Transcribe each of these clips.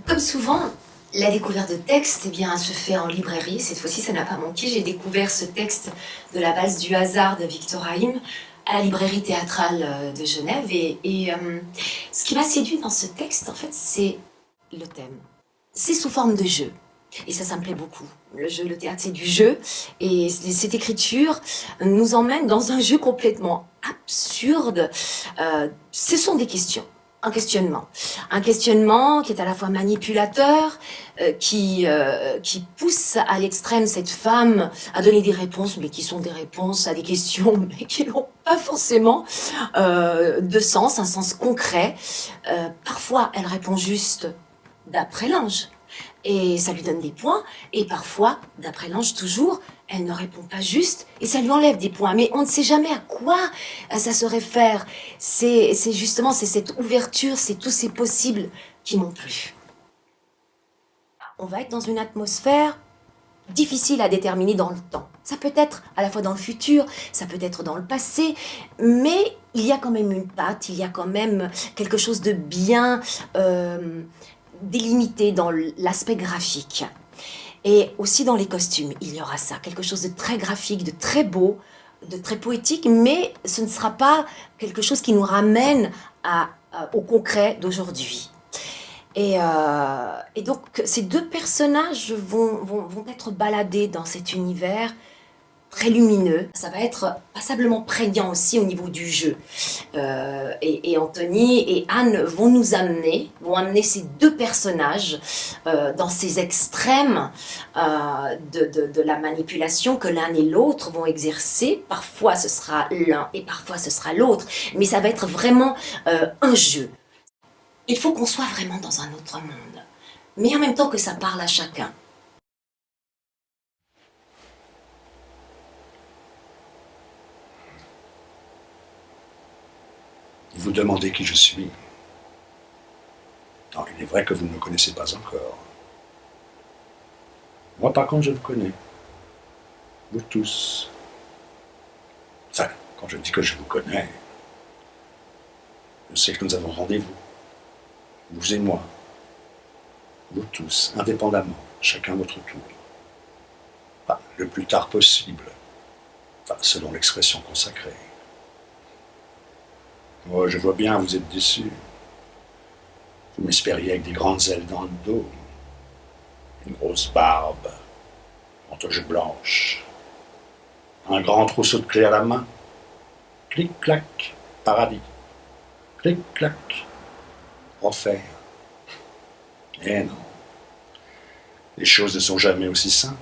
Comme souvent, la découverte de textes, eh bien, se fait en librairie. Cette fois-ci, ça n'a pas manqué. J'ai découvert ce texte de La valse du hasard de Victor Haïm à la librairie théâtrale de Genève. Ce qui m'a séduit dans ce texte, en fait, c'est le thème. C'est sous forme de jeu. Et ça me plaît beaucoup. Le jeu, le théâtre, c'est du jeu. Et cette écriture nous emmène dans un jeu complètement absurde. Ce sont des questions. Un questionnement. Un questionnement qui est à la fois manipulateur, qui pousse à l'extrême cette femme à donner des réponses, mais qui sont des réponses à des questions, mais qui n'ont pas forcément de sens, un sens concret. Parfois, elle répond juste d'après l'ange. Et ça lui donne des points, et parfois, d'après l'ange toujours, elle ne répond pas juste, et ça lui enlève des points. Mais on ne sait jamais à quoi ça se réfère. C'est justement, c'est cette ouverture, c'est tous ces possibles qui m'ont plu. On va être dans une atmosphère difficile à déterminer dans le temps. Ça peut être à la fois dans le futur, ça peut être dans le passé, mais il y a quand même une patte, il y a quand même quelque chose de bien délimité dans l'aspect graphique. Et aussi dans les costumes, il y aura ça, quelque chose de très graphique, de très beau, de très poétique, mais ce ne sera pas quelque chose qui nous ramène au concret d'aujourd'hui. Et donc, ces deux personnages vont être baladés dans cet univers très lumineux. Ça va être passablement prégnant aussi au niveau du jeu. Et Anthony et Anne vont amener ces deux personnages dans ces extrêmes de la manipulation que l'un et l'autre vont exercer. Parfois ce sera l'un et parfois ce sera l'autre, mais ça va être vraiment un jeu. Il faut qu'on soit vraiment dans un autre monde, mais en même temps que ça parle à chacun. Vous demandez qui je suis. Non, il est vrai que vous ne me connaissez pas encore. Moi, par contre, je vous connais. Vous tous. Enfin, quand je dis que je vous connais, je sais que nous avons rendez-vous. Vous et moi. Vous tous, indépendamment, chacun votre tour. Enfin, le plus tard possible. Enfin, selon l'expression consacrée. Oh, je vois bien, vous êtes déçus. Vous m'espériez avec des grandes ailes dans le dos, une grosse barbe, en toge blanche, un grand trousseau de clés à la main. Clic-clac, paradis. Clic-clac, enfer. Eh non, les choses ne sont jamais aussi simples.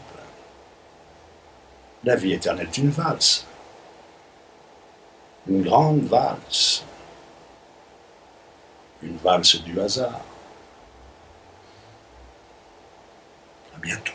La vie éternelle est une valse. Une grande valse. Une valse du hasard. À bientôt.